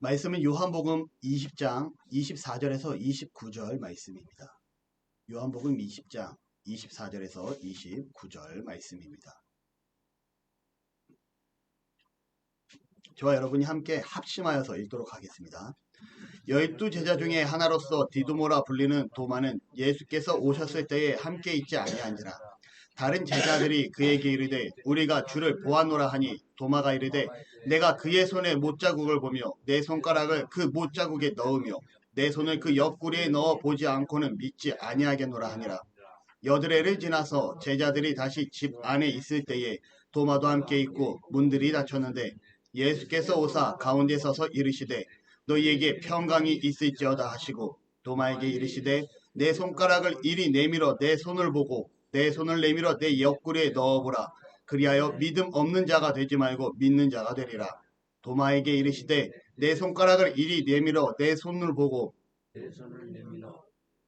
말씀은 요한복음 20장 24절에서 29절 말씀입니다. 요한복음 20장 24절에서 29절 말씀입니다. 저와 여러분이 함께 합심하여서 읽도록 하겠습니다. 12제자 중에 하나로서 디두모라 불리는 도마는 예수께서 오셨을 때에 함께 있지 아니한지라. 다른 제자들이 그에게 이르되 우리가 주를 보았노라 하니 도마가 이르되 내가 그의 손에 못자국을 보며 내 손가락을 그 못자국에 넣으며 내 손을 그 옆구리에 넣어 보지 않고는 믿지 아니하겠노라 하니라. 여드레를 지나서 제자들이 다시 집 안에 있을 때에 도마도 함께 있고 문들이 닫혔는데 예수께서 오사 가운데 서서 이르시되 너희에게 평강이 있을지어다 하시고 도마에게 이르시되 내 손가락을 이리 내밀어 내 손을 보고 내 손을 내밀어 내 옆구리에 넣어보라. 그리하여 믿음 없는 자가 되지 말고 믿는 자가 되리라. 도마에게 이르시되 내 손가락을 이리 내밀어 내 손을 보고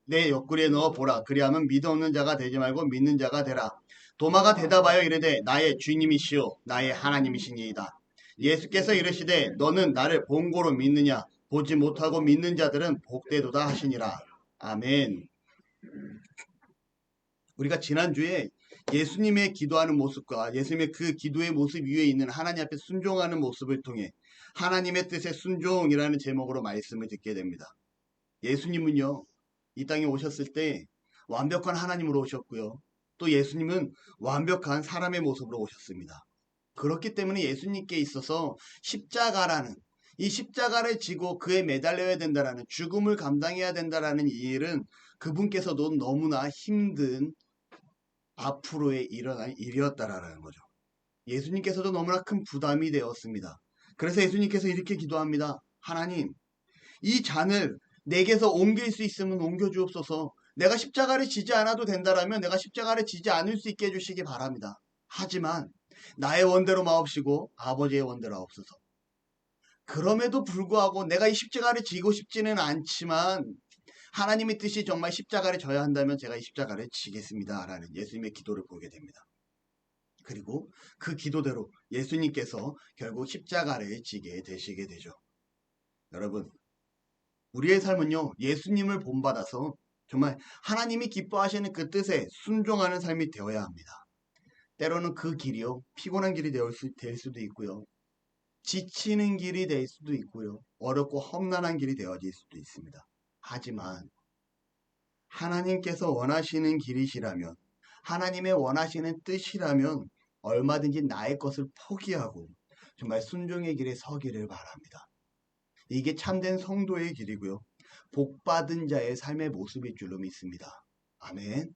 내 옆구리에 넣어보라. 그리하면 믿음 없는 자가 되지 말고 믿는 자가 되라. 도마가 대답하여 이르되 나의 주님이시오 나의 하나님이시니이다. 예수께서 이르시되 너는 나를 본고로 믿느냐? 보지 못하고 믿는 자들은 복되도다 하시니라. 아멘. 우리가 지난주에 예수님의 기도하는 모습과 예수님의 그 기도의 모습 위에 있는 하나님 앞에 순종하는 모습을 통해 하나님의 뜻에 순종이라는 제목으로 말씀을 듣게 됩니다. 예수님은요, 이 땅에 오셨을 때 완벽한 하나님으로 오셨고요. 또 예수님은 완벽한 사람의 모습으로 오셨습니다. 그렇기 때문에 예수님께 있어서 십자가라는 이 십자가를 지고 그에 매달려야 된다라는 죽음을 감당해야 된다라는 이 일은 그분께서도 너무나 힘든 앞으로에 일어날 일이었다라는 거죠. 예수님께서도 너무나 큰 부담이 되었습니다. 그래서 예수님께서 이렇게 기도합니다. 하나님, 이 잔을 내게서 옮길 수 있으면 옮겨 주옵소서. 내가 십자가를 지지 않아도 된다라면 내가 십자가를 지지 않을 수 있게 해주시기 바랍니다. 하지만 나의 원대로 마옵시고 아버지의 원대로 하옵소서. 그럼에도 불구하고 내가 이 십자가를 지고 싶지는 않지만 하나님의 뜻이 정말 십자가를 져야 한다면 제가 이 십자가를 지겠습니다. 라는 예수님의 기도를 보게 됩니다. 그리고 그 기도대로 예수님께서 결국 십자가를 지게 되시게 되죠. 여러분, 우리의 삶은요, 예수님을 본받아서 정말 하나님이 기뻐하시는 그 뜻에 순종하는 삶이 되어야 합니다. 때로는 그 길이요, 피곤한 길이 될 수도 있고요. 지치는 길이 될 수도 있고요. 어렵고 험난한 길이 되어질 수도 있습니다. 하지만 하나님께서 원하시는 길이시라면, 하나님의 원하시는 뜻이라면 얼마든지 나의 것을 포기하고 정말 순종의 길에 서기를 바랍니다. 이게 참된 성도의 길이고요. 복받은 자의 삶의 모습일 줄로 믿습니다. 아멘.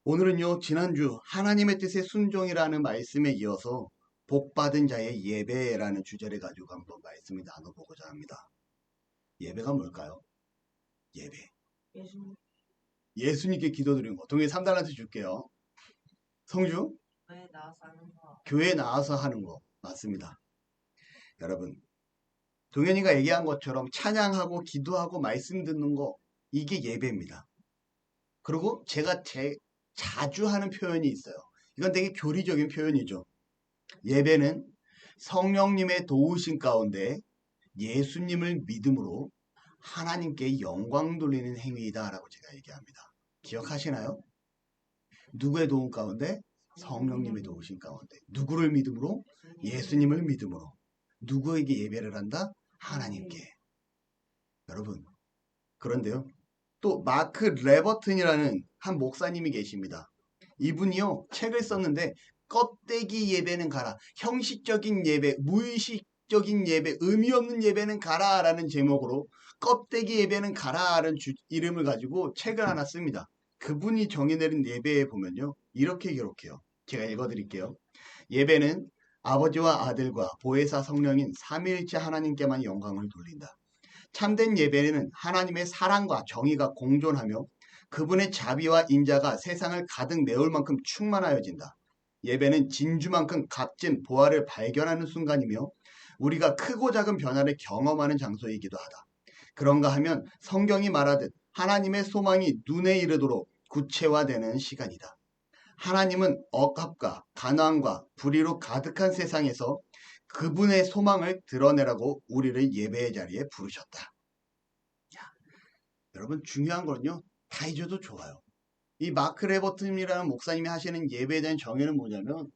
오늘은요, 지난주 하나님의 뜻에 순종이라는 말씀에 이어서 복받은 자의 예배라는 주제를 가지고 한번 말씀을 나눠보고자 합니다. 예배가 뭘까요? 예배. 예수님께 기도드리는 거. 동해 3달란트 줄게요. 성주? 교회에 나와서 하는 거. 맞습니다. 여러분, 동현이가 얘기한 것처럼 찬양하고 기도하고 말씀 듣는 거, 이게 예배입니다. 그리고 제가 자주 하는 표현이 있어요. 이건 되게 교리적인 표현이죠. 예배는 성령님의 도우심 가운데 예수님을 믿음으로 하나님께 영광 돌리는 행위이다 라고 제가 얘기합니다. 기억하시나요? 누구의 도움 가운데? 성령님의 도우심 가운데. 누구를 믿음으로? 예수님을 믿음으로. 누구에게 예배를 한다? 하나님께. 여러분, 그런데요, 또 마크 레버튼이라는 한 목사님이 계십니다. 이분이요, 책을 썼는데 껍데기 예배는 가라, 형식적인 예배, 무의식적인 예배, 의미 없는 예배는 가라 라는 제목으로 껍데기 예배는 가라 라는 이름을 가지고 책을 하나 씁니다. 그분이 정의내린 예배에 보면요, 이렇게 기록해요. 제가 읽어드릴게요. 예배는 아버지와 아들과 보혜사 성령인 삼위일체 하나님께만 영광을 돌린다. 참된 예배는 하나님의 사랑과 정의가 공존하며 그분의 자비와 인자가 세상을 가득 메울 만큼 충만하여진다. 예배는 진주만큼 값진 보화를 발견하는 순간이며 우리가 크고 작은 변화를 경험하는 장소이기도 하다. 그런가 하면 성경이 말하듯 하나님의 소망이 눈에 이르도록 구체화되는 시간이다. 하나님은 억압과 가난과 불의로 가득한 세상에서 그분의 소망을 드러내라고 우리를 예배의 자리에 부르셨다. 여러분 중요한 거는요. 다 잊어도 좋아요. 이 마크 레버튼이라는 목사님이 하시는 예배에 대한 정의는 뭐냐면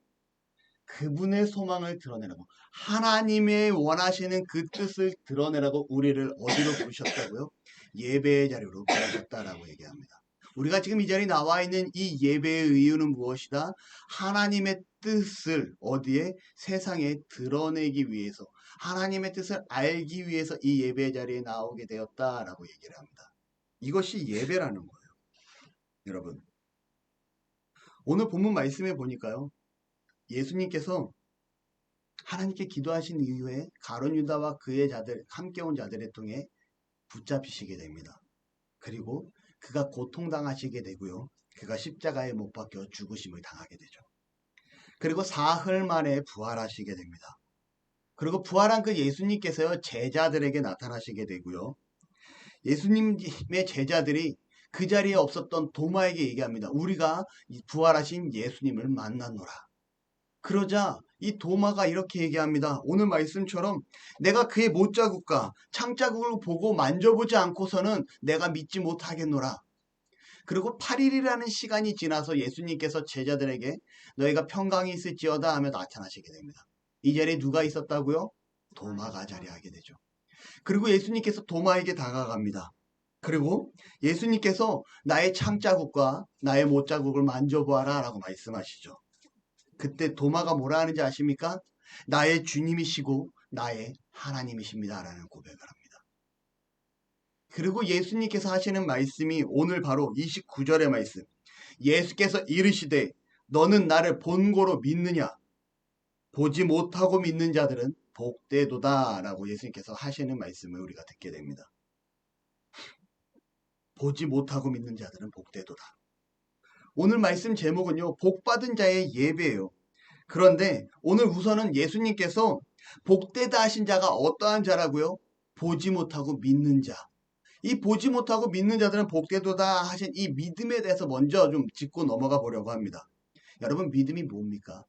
그분의 소망을 드러내라고 하나님의 원하시는 그 뜻을 드러내라고 우리를 어디로 부르셨다고요? 예배의 자리로 부르셨다라고 얘기합니다. 우리가 지금 이 자리에 나와 있는 이 예배의 이유는 무엇이다? 하나님의 뜻을 어디에? 세상에 드러내기 위해서 하나님의 뜻을 알기 위해서 이 예배의 자리에 나오게 되었다라고 얘기를 합니다. 이것이 예배라는 거예요. 여러분 오늘 본문 말씀에 보니까요. 예수님께서 하나님께 기도하신 이후에 가룟 유다와 그의 자들 함께 온 자들을 통해 붙잡히시게 됩니다. 그리고 그가 고통당하시게 되고요. 그가 십자가에 못 박혀 죽으심을 당하게 되죠. 그리고 사흘 만에 부활하시게 됩니다. 그리고 부활한 그 예수님께서요. 제자들에게 나타나시게 되고요. 예수님의 제자들이 그 자리에 없었던 도마에게 얘기합니다. 우리가 부활하신 예수님을 만났노라. 그러자 이 도마가 이렇게 얘기합니다. 오늘 말씀처럼 내가 그의 못자국과 창자국을 보고 만져보지 않고서는 내가 믿지 못하겠노라. 그리고 8일이라는 시간이 지나서 예수님께서 제자들에게 너희가 평강이 있을지어다 하며 나타나시게 됩니다. 이 자리에 누가 있었다고요? 도마가 자리하게 되죠. 그리고 예수님께서 도마에게 다가갑니다. 그리고 예수님께서 나의 창자국과 나의 못자국을 만져보아라 라고 말씀하시죠. 그때 도마가 뭐라 하는지 아십니까? 나의 주님이시고 나의 하나님이십니다 라는 고백을 합니다. 그리고 예수님께서 하시는 말씀이 오늘 바로 29절의 말씀. 예수께서 이르시되 너는 나를 본고로 믿느냐? 보지 못하고 믿는 자들은 복되도다 라고 예수님께서 하시는 말씀을 우리가 듣게 됩니다. 보지 못하고 믿는 자들은 복되도다. 오늘 말씀 제목은요. 복받은 자의 예배예요. 그런데 오늘 우선은 예수님께서 복되다 하신 자가 어떠한 자라고요? 보지 못하고 믿는 자. 이 보지 못하고 믿는 자들은 복되도다 하신 이 믿음에 대해서 먼저 좀 짚고 넘어가 보려고 합니다. 여러분 믿음이 뭡니까?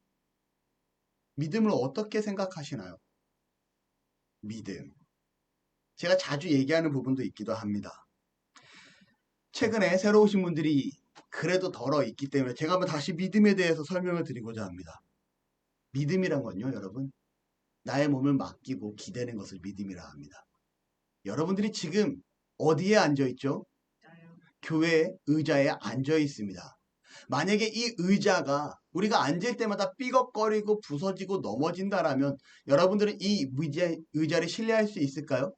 믿음을 어떻게 생각하시나요? 믿음. 제가 자주 얘기하는 부분도 있기도 합니다. 최근에 새로 오신 분들이 그래도 덜어 있기 때문에 제가 한번 다시 믿음에 대해서 설명을 드리고자 합니다. 믿음이란 건요, 여러분. 나의 몸을 맡기고 기대는 것을 믿음이라 합니다. 여러분들이 지금 어디에 앉아있죠? 교회 의자에 앉아 있습니다. 만약에 이 의자가 우리가 앉을 때마다 삐걱거리고 부서지고 넘어진다라면 여러분들은 이 의자를 신뢰할 수 있을까요?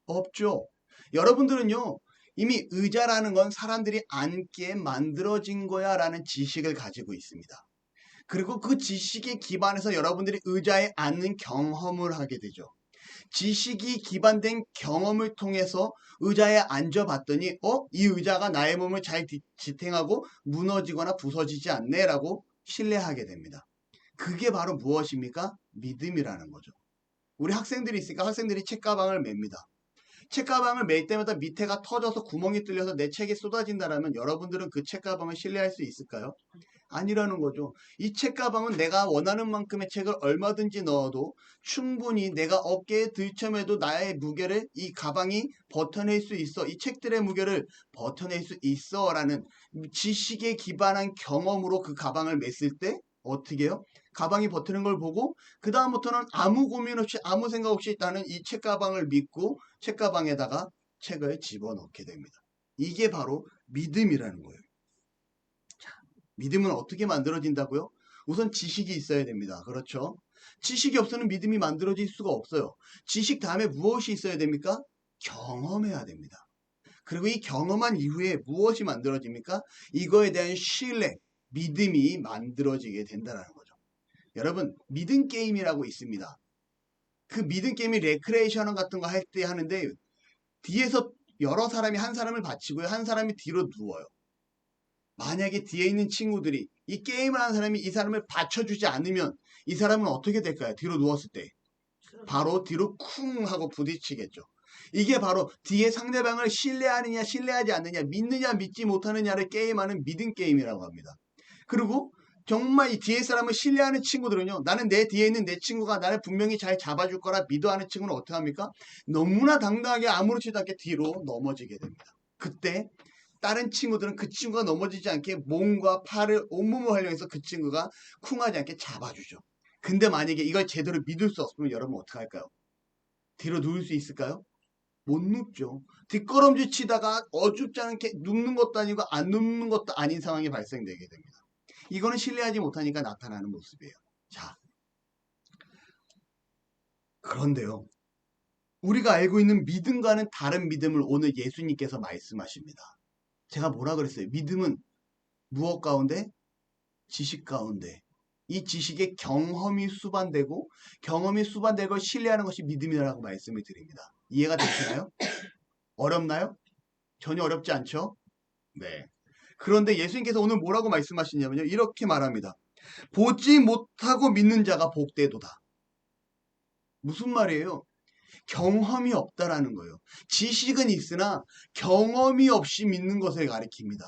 없죠. 여러분들은요. 이미 의자라는 건 사람들이 앉기에 만들어진 거야 라는 지식을 가지고 있습니다. 그리고 그 지식에 기반해서 여러분들이 의자에 앉는 경험을 하게 되죠. 지식이 기반된 경험을 통해서 의자에 앉아봤더니 이 의자가 나의 몸을 잘 지탱하고 무너지거나 부서지지 않네 라고 신뢰하게 됩니다. 그게 바로 무엇입니까? 믿음이라는 거죠. 우리 학생들이 있으니까 학생들이 책가방을 맵니다. 책가방을 맬 때마다 밑에가 터져서 구멍이 뚫려서 내 책이 쏟아진다면 여러분들은 그 책가방을 신뢰할 수 있을까요? 아니라는 거죠. 이 책가방은 내가 원하는 만큼의 책을 얼마든지 넣어도 충분히 내가 어깨에 들쳐매도 나의 무게를 이 가방이 버텨낼 수 있어. 이 책들의 무게를 버텨낼 수 있어 라는 지식에 기반한 경험으로 그 가방을 맸을 때 어떻게 해요? 가방이 버티는 걸 보고 그 다음부터는 아무 고민 없이 아무 생각 없이 나는 이 책가방을 믿고 책가방에다가 책을 집어넣게 됩니다. 이게 바로 믿음이라는 거예요. 자, 믿음은 어떻게 만들어진다고요? 우선 지식이 있어야 됩니다. 그렇죠? 지식이 없으면 믿음이 만들어질 수가 없어요. 지식 다음에 무엇이 있어야 됩니까? 경험해야 됩니다. 그리고 이 경험한 이후에 무엇이 만들어집니까? 이거에 대한 신뢰, 믿음이 만들어지게 된다는 거죠. 여러분 믿음 게임이라고 있습니다. 그 믿음 게임이 레크레이션 같은 거 할 때 하는데 뒤에서 여러 사람이 한 사람을 받치고요. 한 사람이 뒤로 누워요. 만약에 뒤에 있는 친구들이 이 게임을 하는 사람이 이 사람을 받쳐주지 않으면 이 사람은 어떻게 될까요? 뒤로 누웠을 때 바로 뒤로 쿵 하고 부딪히겠죠. 이게 바로 뒤에 상대방을 신뢰하느냐 신뢰하지 않느냐, 믿느냐 믿지 못하느냐를 게임하는 믿음 게임이라고 합니다. 그리고 정말 이 뒤에 사람을 신뢰하는 친구들은요, 나는 내 뒤에 있는 내 친구가 나를 분명히 잘 잡아줄 거라 믿어하는 친구는 어떻게 합니까? 너무나 당당하게 아무렇지도 않게 뒤로 넘어지게 됩니다. 그때 다른 친구들은 그 친구가 넘어지지 않게 몸과 팔을 온몸을 활용해서 그 친구가 쿵하지 않게 잡아주죠. 근데 만약에 이걸 제대로 믿을 수 없으면 여러분 어떡할까요? 뒤로 누울 수 있을까요? 못 눕죠. 뒷걸음질 치다가 어줍지 않게 눕는 것도 아니고 안 눕는 것도 아닌 상황이 발생되게 됩니다. 이거는 신뢰하지 못하니까 나타나는 모습이에요. 자, 그런데요, 우리가 알고 있는 믿음과는 다른 믿음을 오늘 예수님께서 말씀하십니다. 제가 뭐라 그랬어요? 믿음은 무엇 가운데? 지식 가운데. 이 지식에 경험이 수반되고 경험이 수반된 걸 신뢰하는 것이 믿음이라고 말씀을 드립니다. 이해가 되시나요? 어렵나요? 전혀 어렵지 않죠? 네. 그런데 예수님께서 오늘 뭐라고 말씀하시냐면요, 이렇게 말합니다. 보지 못하고 믿는 자가 복되도다. 무슨 말이에요? 경험이 없다라는 거예요. 지식은 있으나 경험이 없이 믿는 것을 가리킵니다.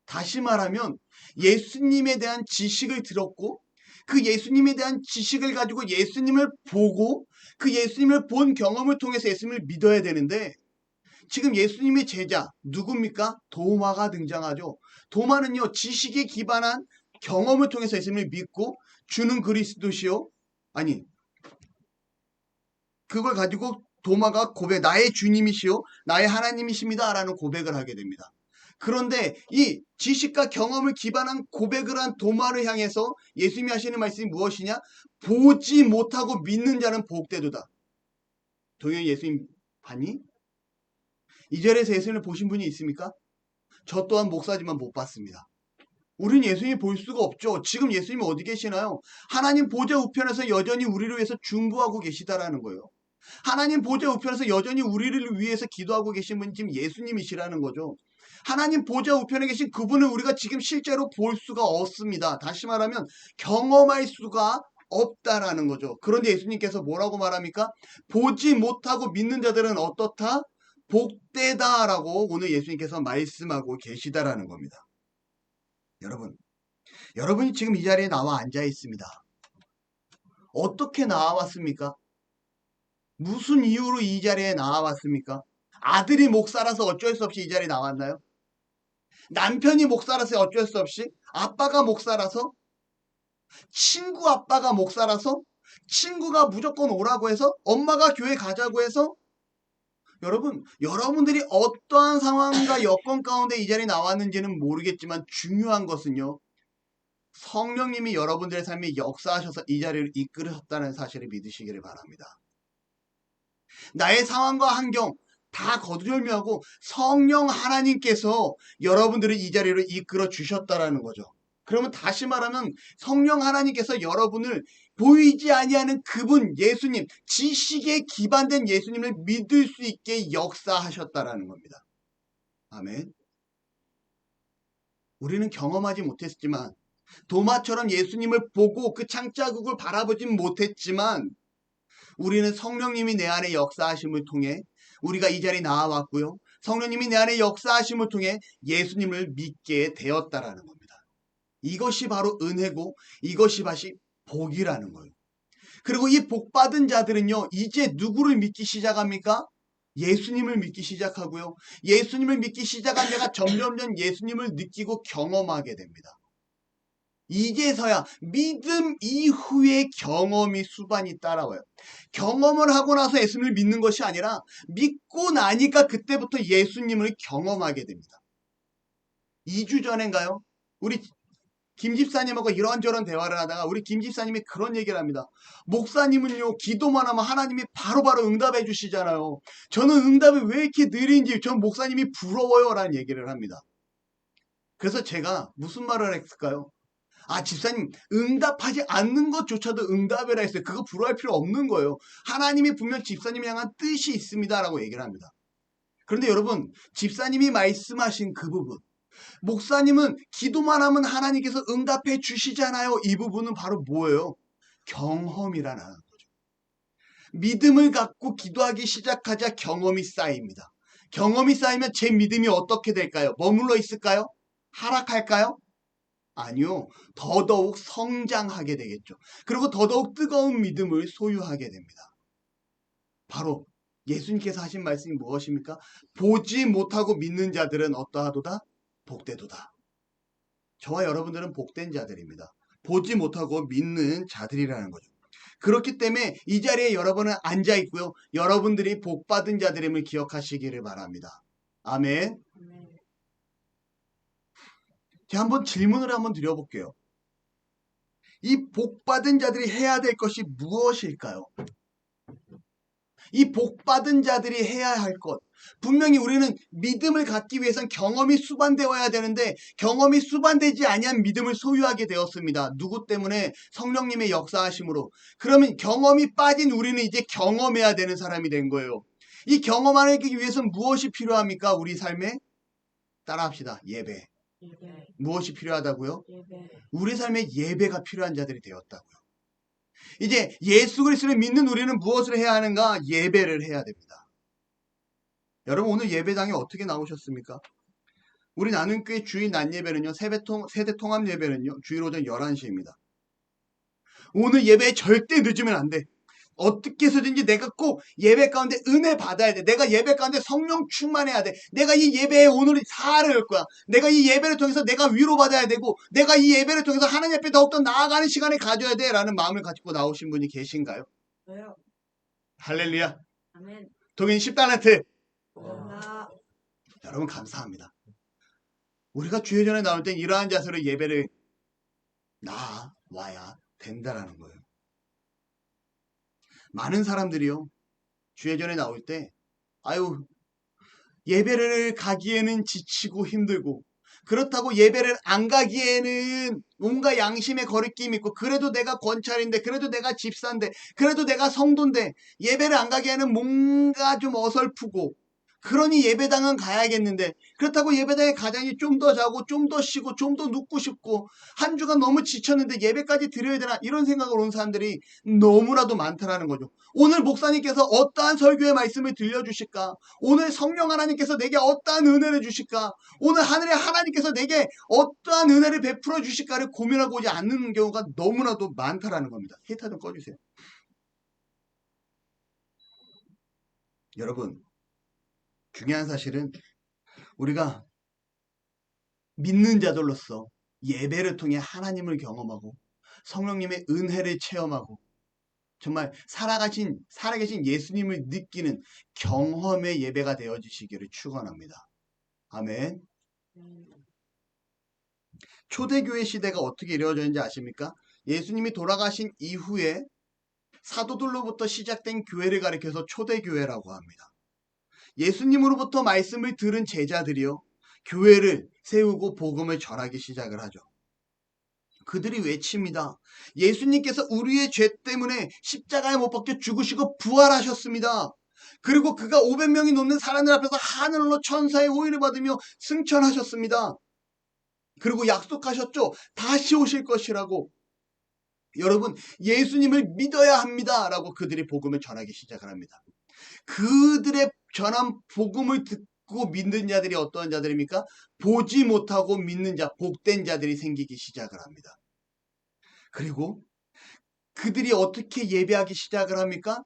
다시 말하면 예수님에 대한 지식을 들었고 그 예수님에 대한 지식을 가지고 예수님을 보고 그 예수님을 본 경험을 통해서 예수님을 믿어야 되는데, 지금 예수님의 제자 누굽니까? 도마가 등장하죠. 도마는요, 지식에 기반한 경험을 통해서 예수님을 믿고 주는 그리스도시요, 아니 그걸 가지고 도마가 고백, 나의 주님이시요 나의 하나님이십니다 라는 고백을 하게 됩니다. 그런데 이 지식과 경험을 기반한 고백을 한 도마를 향해서 예수님이 하시는 말씀이 무엇이냐? 보지 못하고 믿는 자는 복되도다. 동현 예수님 봤니? 이 자리에서 예수님을 보신 분이 있습니까? 저 또한 목사지만 못 봤습니다. 우린 예수님 볼 수가 없죠. 지금 예수님 어디 계시나요? 하나님 보좌 우편에서 여전히 우리를 위해서 중보하고 계시다라는 거예요. 하나님 보좌 우편에서 여전히 우리를 위해서 기도하고 계신 분이 지금 예수님이시라는 거죠. 하나님 보좌 우편에 계신 그분을 우리가 지금 실제로 볼 수가 없습니다. 다시 말하면 경험할 수가 없다라는 거죠. 그런데 예수님께서 뭐라고 말합니까? 보지 못하고 믿는 자들은 어떻다? 복되다라고 오늘 예수님께서 말씀하고 계시다라는 겁니다. 여러분이 지금 이 자리에 나와 앉아 있습니다. 어떻게 나와왔습니까? 무슨 이유로 이 자리에 나와왔습니까? 아들이 목사라서 어쩔 수 없이 이 자리에 나왔나요? 남편이 목사라서 어쩔 수 없이? 아빠가 목사라서? 친구 아빠가 목사라서? 친구가 무조건 오라고 해서? 엄마가 교회 가자고 해서? 여러분들이 어떠한 상황과 여건 가운데 이 자리에 나왔는지는 모르겠지만 중요한 것은요, 성령님이 여러분들의 삶에 역사하셔서 이 자리를 이끌으셨다는 사실을 믿으시기를 바랍니다. 나의 상황과 환경 다 거두절미하고 성령 하나님께서 여러분들을 이 자리로 이끌어 주셨다라는 거죠. 그러면 다시 말하면 성령 하나님께서 여러분을 보이지 아니하는 그분 예수님, 지식에 기반된 예수님을 믿을 수 있게 역사하셨다라는 겁니다. 아멘. 우리는 경험하지 못했지만, 도마처럼 예수님을 보고 그 창자국을 바라보진 못했지만, 우리는 성령님이 내 안에 역사하심을 통해 우리가 이 자리에 나와왔고요, 성령님이 내 안에 역사하심을 통해 예수님을 믿게 되었다라는 겁니다. 이것이 바로 은혜고 이것이 바로 복이라는 거예요. 그리고 이 복받은 자들은요, 이제 누구를 믿기 시작합니까? 예수님을 믿기 시작하고요, 예수님을 믿기 시작한 자가 점점점 예수님을 느끼고 경험하게 됩니다. 이제서야 믿음 이후에 경험이 수반이 따라와요. 경험을 하고 나서 예수님을 믿는 것이 아니라 믿고 나니까 그때부터 예수님을 경험하게 됩니다. 2주 전인가요? 우리 김 집사님하고 이런저런 대화를 하다가 우리 김 집사님이 그런 얘기를 합니다. 목사님은요, 기도만 하면 하나님이 바로바로 응답해 주시잖아요. 저는 응답이 왜 이렇게 느린지 전 목사님이 부러워요 라는 얘기를 합니다. 그래서 제가 무슨 말을 했을까요? 아, 집사님, 응답하지 않는 것조차도 응답이라 했어요. 그거 부러워할 필요 없는 거예요. 하나님이 분명 집사님을 향한 뜻이 있습니다 라고 얘기를 합니다. 그런데 여러분, 집사님이 말씀하신 그 부분, 목사님은 기도만 하면 하나님께서 응답해 주시잖아요. 이 부분은 바로 뭐예요? 경험이라는 거죠. 믿음을 갖고 기도하기 시작하자 경험이 쌓입니다. 경험이 쌓이면 제 믿음이 어떻게 될까요? 머물러 있을까요? 하락할까요? 아니요. 더더욱 성장하게 되겠죠. 그리고 더더욱 뜨거운 믿음을 소유하게 됩니다. 바로 예수님께서 하신 말씀이 무엇입니까? 보지 못하고 믿는 자들은 어떠하도다? 복되도다. 저와 여러분들은 복된 자들입니다. 보지 못하고 믿는 자들이라는 거죠. 그렇기 때문에 이 자리에 여러분은 앉아 있고요. 여러분들이 복받은 자들임을 기억하시기를 바랍니다. 아멘. 제가 한번 질문을 한번 드려볼게요. 이 복받은 자들이 해야 될 것이 무엇일까요? 이 복받은 자들이 해야 할 것. 분명히 우리는 믿음을 갖기 위해선 경험이 수반되어야 되는데 경험이 수반되지 아니한 믿음을 소유하게 되었습니다. 누구 때문에? 성령님의 역사하심으로. 그러면 경험이 빠진 우리는 이제 경험해야 되는 사람이 된 거예요. 이 경험하기 위해서는 무엇이 필요합니까? 우리 삶에? 따라합시다. 예배. 무엇이 필요하다고요? 우리 삶에 예배가 필요한 자들이 되었다고요. 이제 예수 그리스도를 믿는 우리는 무엇을 해야 하는가? 예배를 해야 됩니다. 여러분 오늘 예배당에 어떻게 나오셨습니까? 우리 나눔교회 주일 낮 예배는요. 세대 통합 예배는요. 주일 오전 11시입니다. 오늘 예배에 절대 늦으면 안 돼. 어떻게 해서든지 내가 꼭 예배 가운데 은혜 받아야 돼. 내가 예배 가운데 성령 충만해야 돼. 내가 이 예배에 오늘 살을 할 거야. 내가 이 예배를 통해서 내가 위로받아야 되고 내가 이 예배를 통해서 하나님 앞에 더욱더 나아가는 시간을 가져야 돼 라는 마음을 가지고 나오신 분이 계신가요? 저요. 할렐루야. 아멘. 동인 10달란트. 감사합니다. 여러분 감사합니다. 우리가 주일전에 나올 땐 이러한 자세로 예배를 나와야 된다라는 거예요. 많은 사람들이요. 주일전에 나올 때 아유 예배를 가기에는 지치고 힘들고 그렇다고 예배를 안 가기에는 뭔가 양심의 거리낌이 있고 그래도 내가 권찰인데 그래도 내가 집사인데 그래도 내가 성도인데 예배를 안 가기에는 뭔가 좀 어설프고 그러니 예배당은 가야겠는데 그렇다고 예배당에 가자니 좀 더 자고 좀 더 쉬고 좀 더 눕고 싶고 한 주간 너무 지쳤는데 예배까지 드려야 되나 이런 생각을 온 사람들이 너무나도 많다라는 거죠. 오늘 목사님께서 어떠한 설교의 말씀을 들려주실까? 오늘 성령 하나님께서 내게 어떠한 은혜를 주실까? 오늘 하늘의 하나님께서 내게 어떠한 은혜를 베풀어 주실까를 고민하고 오지 않는 경우가 너무나도 많다라는 겁니다. 히터 좀 꺼주세요. 여러분 중요한 사실은 우리가 믿는 자들로서 예배를 통해 하나님을 경험하고 성령님의 은혜를 체험하고 정말 살아계신 예수님을 느끼는 경험의 예배가 되어주시기를 축원합니다. 아멘. 초대교회 시대가 어떻게 이루어졌는지 아십니까? 예수님이 돌아가신 이후에 사도들로부터 시작된 교회를 가리켜서 초대교회라고 합니다. 예수님으로부터 말씀을 들은 제자들이요. 교회를 세우고 복음을 전하기 시작을 하죠. 그들이 외칩니다. 예수님께서 우리의 죄 때문에 십자가에 못 박혀 죽으시고 부활하셨습니다. 그리고 그가 500명이 넘는 사람들 앞에서 하늘로 천사의 호의를 받으며 승천하셨습니다. 그리고 약속하셨죠. 다시 오실 것이라고. 여러분 예수님을 믿어야 합니다. 라고 그들이 복음을 전하기 시작을 합니다. 그들의 전한 복음을 듣고 믿는 자들이 어떠한 자들입니까? 보지 못하고 믿는 자, 복된 자들이 생기기 시작을 합니다. 그리고 그들이 어떻게 예배하기 시작을 합니까?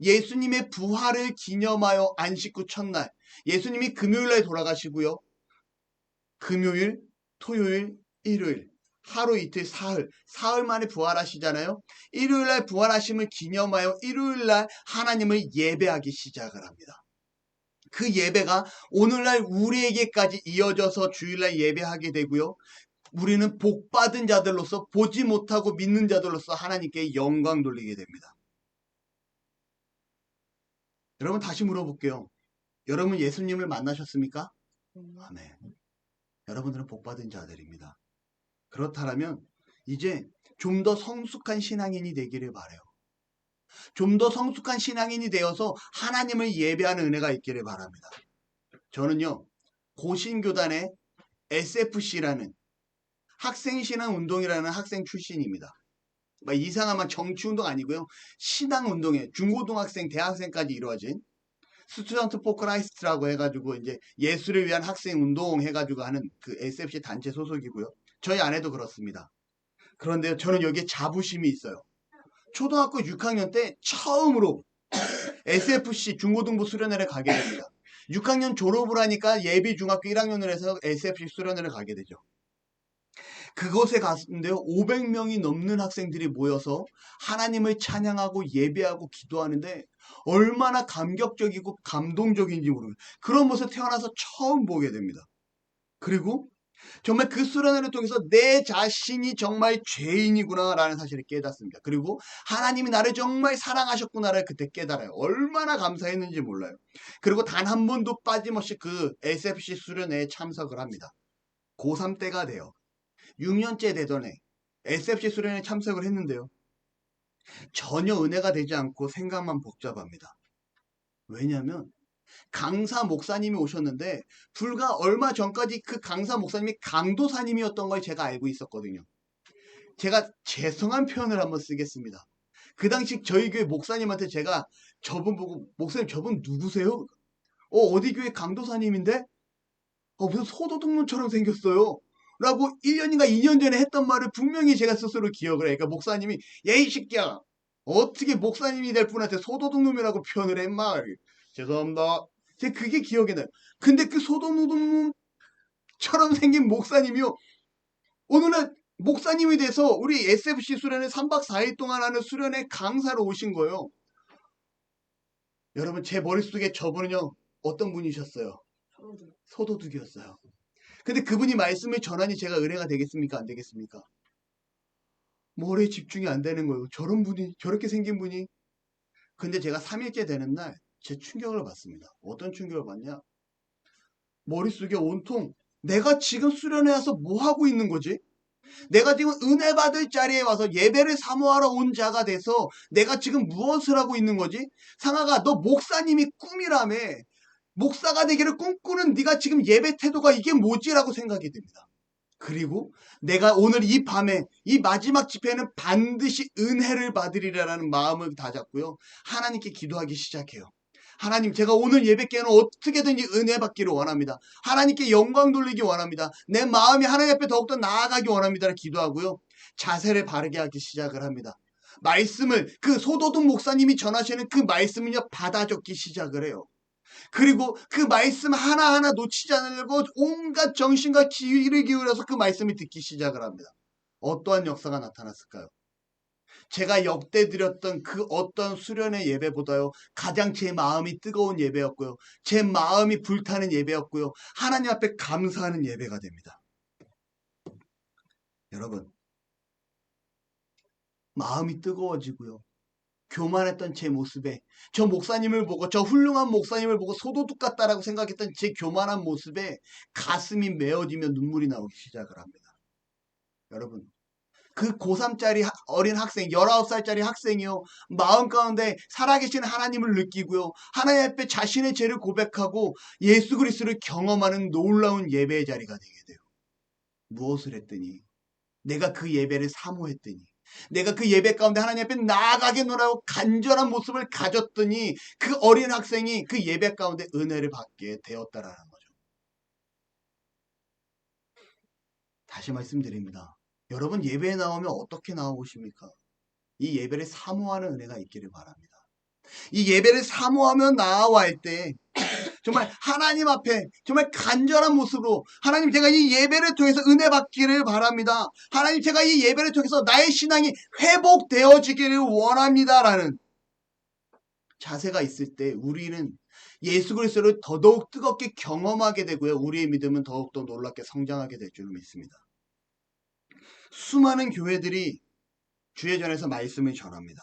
예수님의 부활을 기념하여 안식 후 첫날 예수님이 금요일날 돌아가시고요. 금요일, 토요일, 일요일 하루 이틀 사흘 만에 부활하시잖아요. 일요일날 부활하심을 기념하여 일요일날 하나님을 예배하기 시작을 합니다. 그 예배가 오늘날 우리에게까지 이어져서 주일날 예배하게 되고요. 우리는 복받은 자들로서 보지 못하고 믿는 자들로서 하나님께 영광 돌리게 됩니다. 여러분 다시 물어볼게요. 여러분 예수님을 만나셨습니까? 아멘. 여러분들은 복받은 자들입니다. 그렇다면 이제 좀 더 성숙한 신앙인이 되기를 바라요. 좀 더 성숙한 신앙인이 되어서 하나님을 예배하는 은혜가 있기를 바랍니다. 저는요 고신교단에 SFC라는 학생신앙운동이라는 학생 출신입니다. 막 이상한 정치운동 아니고요. 신앙운동에 중고등학생, 대학생까지 이루어진 스튜던트 포 크라이스트라고 해가지고 이제 예수를 위한 학생운동 해가지고 하는 그 SFC 단체 소속이고요. 저희 아내도 그렇습니다. 그런데 저는 여기에 자부심이 있어요. 초등학교 6학년 때 처음으로 SFC 중고등부 수련회를 가게 됩니다. 6학년 졸업을 하니까 예비 중학교 1학년을 해서 SFC 수련회를 가게 되죠. 그곳에 갔는데요. 500명이 넘는 학생들이 모여서 하나님을 찬양하고 예배하고 기도하는데 얼마나 감격적이고 감동적인지 모르겠어요. 그런 모습 태어나서 처음 보게 됩니다. 그리고 정말 그 수련회를 통해서 내 자신이 정말 죄인이구나 라는 사실을 깨닫습니다. 그리고 하나님이 나를 정말 사랑하셨구나를 그때 깨달아요. 얼마나 감사했는지 몰라요. 그리고 단 한 번도 빠짐없이 그 SFC 수련회에 참석을 합니다. 고3 때가 돼요. 6년째 되던 해 SFC 수련회에 참석을 했는데요. 전혀 은혜가 되지 않고 생각만 복잡합니다. 왜냐하면 강사 목사님이 오셨는데 불과 얼마 전까지 그 강사 목사님이 강도사님이었던 걸 제가 알고 있었거든요. 제가 죄송한 표현을 한번 쓰겠습니다. 그 당시 저희 교회 목사님한테 제가 저분 보고 목사님 저분 누구세요? 어디 교회 강도사님인데? 무슨 소도둑놈처럼 생겼어요. 라고 1년인가 2년 전에 했던 말을 분명히 제가 스스로 기억을 해요. 그러니까 목사님이 야 이 새끼야 어떻게 목사님이 될 분한테 소도둑놈이라고 표현을 해? 막 죄송합니다. 제 그게 기억이 나요. 근데 그 소도둑놈처럼 생긴 목사님이요. 어느 날 목사님이 돼서 우리 SFC 수련회 3박 4일 동안 하는 수련회 강사로 오신 거예요. 여러분 제 머릿속에 저분은요. 어떤 분이셨어요? 소도둑이었어요. 근데 그분이 말씀을 전하니 제가 은혜가 되겠습니까? 안 되겠습니까? 머리에 집중이 안 되는 거예요. 저런 분이 저렇게 생긴 분이. 근데 제가 3일째 되는 날 제 충격을 받습니다. 어떤 충격을 받냐? 머릿속에 온통 내가 지금 수련회 와서 뭐 하고 있는 거지? 내가 지금 은혜 받을 자리에 와서 예배를 사모하러 온 자가 돼서 내가 지금 무엇을 하고 있는 거지? 상아가 너 목사님이 꿈이라며. 목사가 되기를 꿈꾸는 네가 지금 예배 태도가 이게 뭐지라고 생각이 듭니다. 그리고 내가 오늘 이 밤에 이 마지막 집회는 반드시 은혜를 받으리라는 마음을 다잡고요. 하나님께 기도하기 시작해요. 하나님 제가 오늘 예배께는 어떻게든지 은혜 받기를 원합니다. 하나님께 영광 돌리기 원합니다. 내 마음이 하나님 앞에 더욱더 나아가기 원합니다. 기도하고요. 자세를 바르게 하기 시작을 합니다. 말씀을 그 소도둑 목사님이 전하시는 그 말씀을요 받아 적기 시작을 해요. 그리고 그 말씀 하나하나 놓치지 않으려고 온갖 정신과 기를 기울여서 그 말씀을 듣기 시작을 합니다. 어떠한 역사가 나타났을까요? 제가 역대 드렸던 그 어떤 수련의 예배보다요 가장 제 마음이 뜨거운 예배였고요. 제 마음이 불타는 예배였고요. 하나님 앞에 감사하는 예배가 됩니다. 여러분 마음이 뜨거워지고요. 교만했던 제 모습에 저 목사님을 보고 저 훌륭한 목사님을 보고 소도둑 같다라고 생각했던 제 교만한 모습에 가슴이 메어지며 눈물이 나오기 시작을 합니다. 여러분 그 고3짜리 어린 학생 19살짜리 학생이요 마음 가운데 살아계신 하나님을 느끼고요 하나님 앞에 자신의 죄를 고백하고 예수 그리스도를 경험하는 놀라운 예배의 자리가 되게 돼요. 무엇을 했더니 내가 그 예배를 사모했더니 내가 그 예배 가운데 하나님 앞에 나아가게 노라고 간절한 모습을 가졌더니 그 어린 학생이 그 예배 가운데 은혜를 받게 되었다라는 거죠. 다시 말씀드립니다. 여러분 예배에 나오면 어떻게 나오십니까? 이 예배를 사모하는 은혜가 있기를 바랍니다. 이 예배를 사모하며 나아갈 때 정말 하나님 앞에 정말 간절한 모습으로 하나님 제가 이 예배를 통해서 은혜 받기를 바랍니다. 하나님 제가 이 예배를 통해서 나의 신앙이 회복되어지기를 원합니다라는 자세가 있을 때 우리는 예수 그리스도를 더더욱 뜨겁게 경험하게 되고요. 우리의 믿음은 더욱더 놀랍게 성장하게 될 줄 믿습니다. 수많은 교회들이 주예전에서 말씀을 전합니다.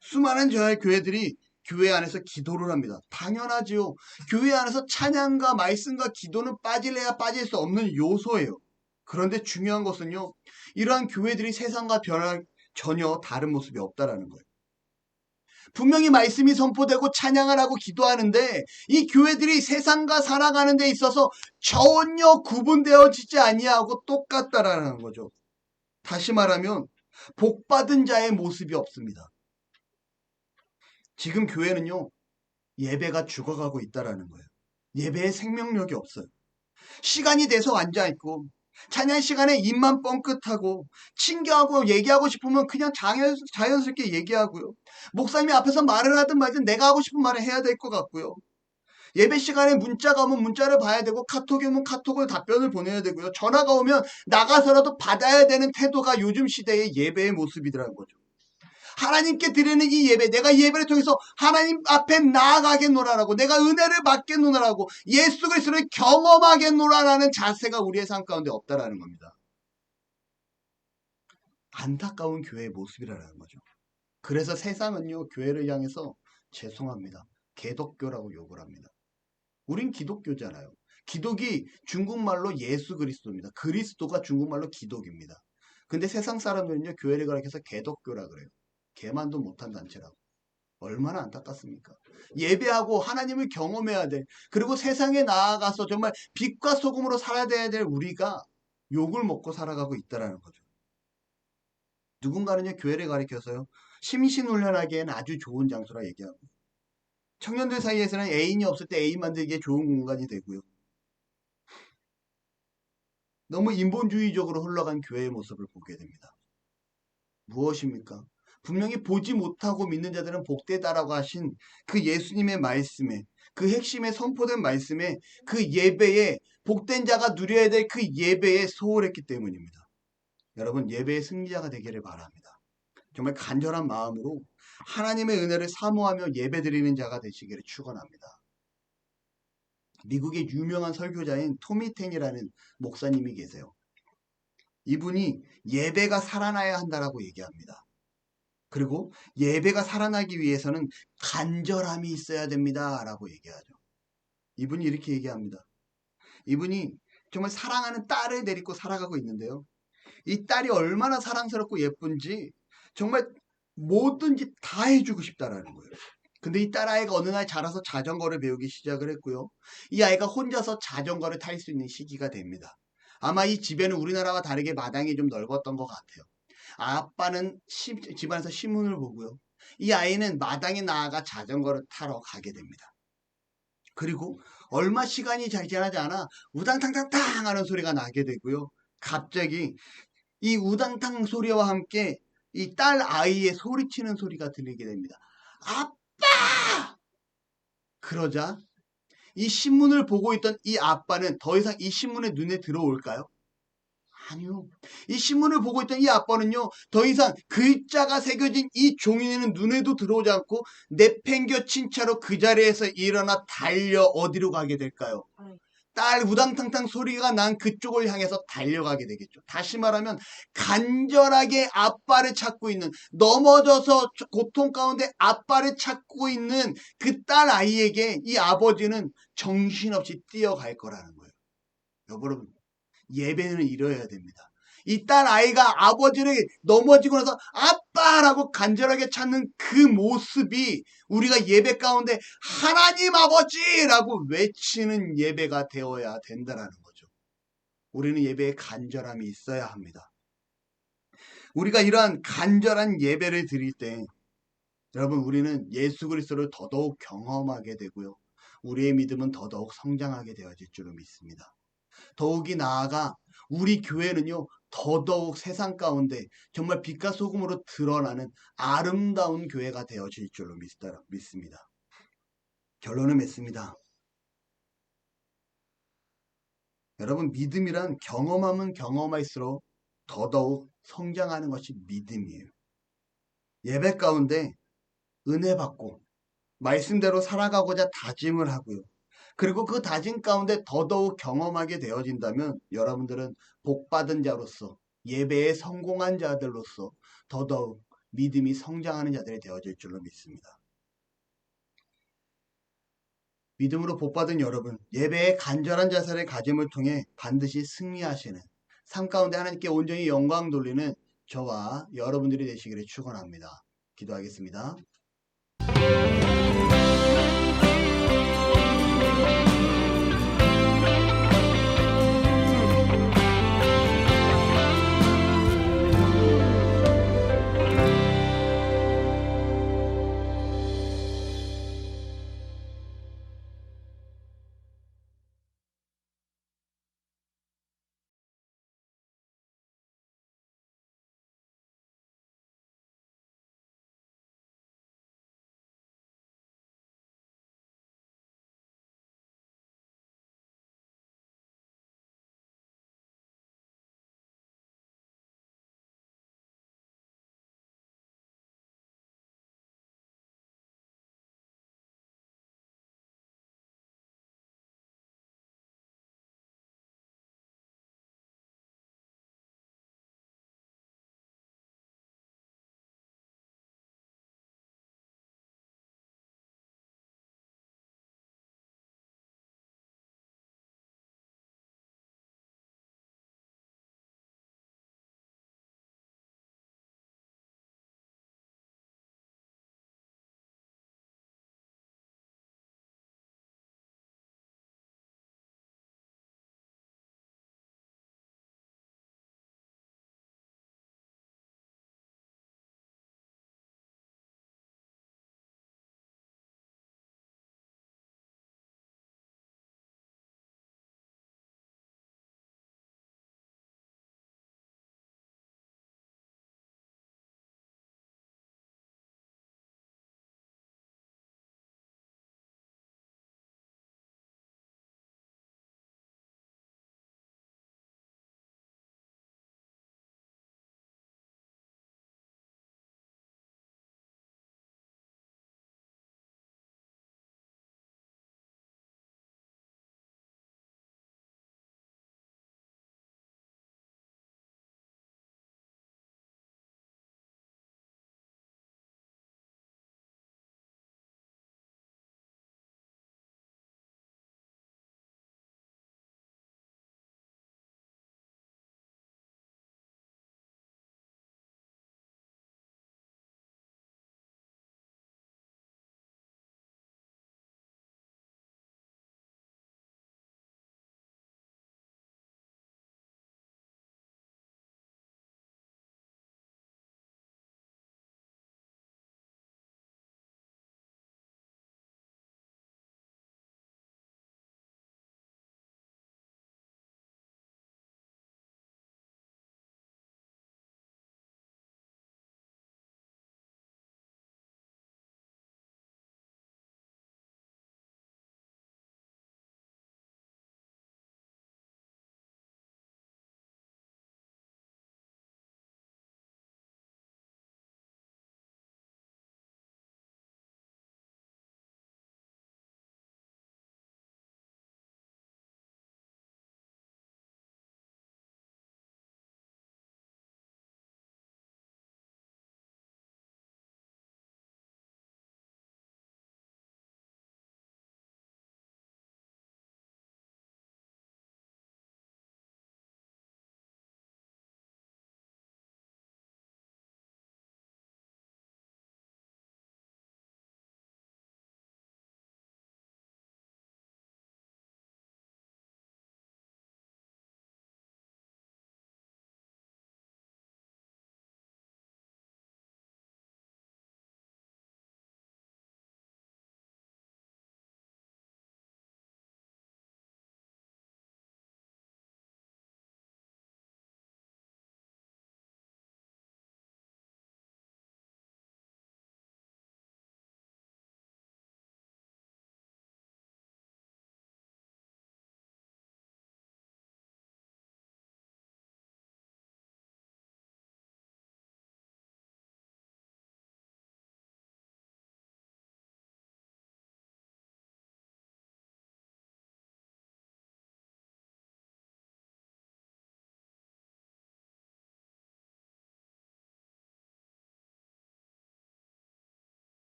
수많은 교회들이 교회 안에서 기도를 합니다. 당연하지요. 교회 안에서 찬양과 말씀과 기도는 빠질래야 빠질 수 없는 요소예요. 그런데 중요한 것은요. 이러한 교회들이 세상과 전혀 다른 모습이 없다라는 거예요. 분명히 말씀이 선포되고 찬양을 하고 기도하는데 이 교회들이 세상과 살아가는 데 있어서 전혀 구분되어지지 아니하고 똑같다라는 거죠. 다시 말하면 복받은 자의 모습이 없습니다. 지금 교회는요, 예배가 죽어가고 있다라는 거예요. 예배에 생명력이 없어요. 시간이 돼서 앉아있고 찬양 시간에 입만 뻥끗하고 친교하고 얘기하고 싶으면 그냥 자연스럽게 얘기하고요. 목사님이 앞에서 말을 하든 말든 내가 하고 싶은 말을 해야 될 것 같고요. 예배 시간에 문자가 오면 문자를 봐야 되고 카톡이 오면 카톡을 답변을 보내야 되고요. 전화가 오면 나가서라도 받아야 되는 태도가 요즘 시대의 예배의 모습이더라는 거죠. 하나님께 드리는 이 예배, 내가 예배를 통해서 하나님 앞에 나아가겠노라라고, 내가 은혜를 받겠노라라고, 예수 그리스도를 경험하겠노라라는 자세가 우리의 삶 가운데 없다라는 겁니다. 안타까운 교회의 모습이라는 거죠. 그래서 세상은요, 교회를 향해서 죄송합니다, 개독교라고 욕을 합니다. 우린 기독교잖아요. 기독이 중국말로 예수 그리스도입니다. 그리스도가 중국말로 기독입니다. 근데 세상 사람들은요, 교회를 가리켜서 개독교라 그래요. 개만도 못한 단체라고. 얼마나 안타깝습니까? 예배하고 하나님을 경험해야 돼. 그리고 세상에 나아가서 정말 빛과 소금으로 살아야 될 우리가 욕을 먹고 살아가고 있다는 거죠. 누군가는요, 교회를 가리켜서요, 심신훈련하기에는 아주 좋은 장소라 얘기하고, 청년들 사이에서는 애인이 없을 때 애인 만들기에 좋은 공간이 되고요. 너무 인본주의적으로 흘러간 교회의 모습을 보게 됩니다. 무엇입니까? 분명히 보지 못하고 믿는 자들은 복되다라고 하신 그 예수님의 말씀에, 그 핵심에 선포된 말씀에, 그 예배에, 복된 자가 누려야 될 그 예배에 소홀했기 때문입니다. 여러분, 예배의 승리자가 되기를 바랍니다. 정말 간절한 마음으로 하나님의 은혜를 사모하며 예배드리는 자가 되시기를 축원합니다. 미국의 유명한 설교자인 토미 탱이라는 목사님이 계세요. 이분이 예배가 살아나야 한다라고 얘기합니다. 그리고 예배가 살아나기 위해서는 간절함이 있어야 됩니다 라고 얘기하죠. 이분이 이렇게 얘기합니다. 이분이 정말 사랑하는 딸을 데리고 살아가고 있는데요, 이 딸이 얼마나 사랑스럽고 예쁜지 정말 뭐든지 다 해주고 싶다라는 거예요. 근데 이 딸아이가 어느 날 자라서 자전거를 배우기 시작을 했고요, 이 아이가 혼자서 자전거를 탈 수 있는 시기가 됩니다. 아마 이 집에는 우리나라와 다르게 마당이 좀 넓었던 것 같아요. 아빠는 집안에서 신문을 보고요, 이 아이는 마당에 나아가 자전거를 타러 가게 됩니다. 그리고 얼마 시간이 지나지 않아 우당탕탕탕 하는 소리가 나게 되고요, 갑자기 이 우당탕 소리와 함께 이 딸 아이의 소리치는 소리가 들리게 됩니다. 아빠! 그러자 이 신문을 보고 있던 이 아빠는 더 이상 이 신문에 눈에 들어올까요? 아니요. 이 신문을 보고 있던 이 아빠는요, 더 이상 글자가 새겨진 이 종이에는 눈에도 들어오지 않고 내팽겨친 채로 그 자리에서 일어나 달려 어디로 가게 될까요? 딸 우당탕탕 소리가 난 그쪽을 향해서 달려가게 되겠죠. 다시 말하면 간절하게 아빠를 찾고 있는, 넘어져서 고통 가운데 아빠를 찾고 있는 그 딸 아이에게 이 아버지는 정신없이 뛰어갈 거라는 거예요. 여러분, 예배는 이뤄야 됩니다. 이 딸 아이가 아버지를 넘어지고 나서 아빠라고 간절하게 찾는 그 모습이 우리가 예배 가운데 하나님 아버지라고 외치는 예배가 되어야 된다는 거죠. 우리는 예배에 간절함이 있어야 합니다. 우리가 이러한 간절한 예배를 드릴 때 여러분, 우리는 예수 그리스도를 더더욱 경험하게 되고요, 우리의 믿음은 더더욱 성장하게 되어질 줄로 믿습니다. 더욱이 나아가 우리 교회는요, 더더욱 세상 가운데 정말 빛과 소금으로 드러나는 아름다운 교회가 되어질 줄로 믿습니다. 결론을 맺습니다. 여러분, 믿음이란 경험하면 경험할수록 더더욱 성장하는 것이 믿음이에요. 예배 가운데 은혜 받고 말씀대로 살아가고자 다짐을 하고요, 그리고 그 다짐 가운데 더더욱 경험하게 되어진다면 여러분들은 복받은 자로서, 예배에 성공한 자들로서 더더욱 믿음이 성장하는 자들이 되어질 줄로 믿습니다. 믿음으로 복받은 여러분, 예배에 간절한 자세를 가짐을 통해 반드시 승리하시는, 삶 가운데 하나님께 온전히 영광 돌리는 저와 여러분들이 되시기를 축원합니다. 기도하겠습니다.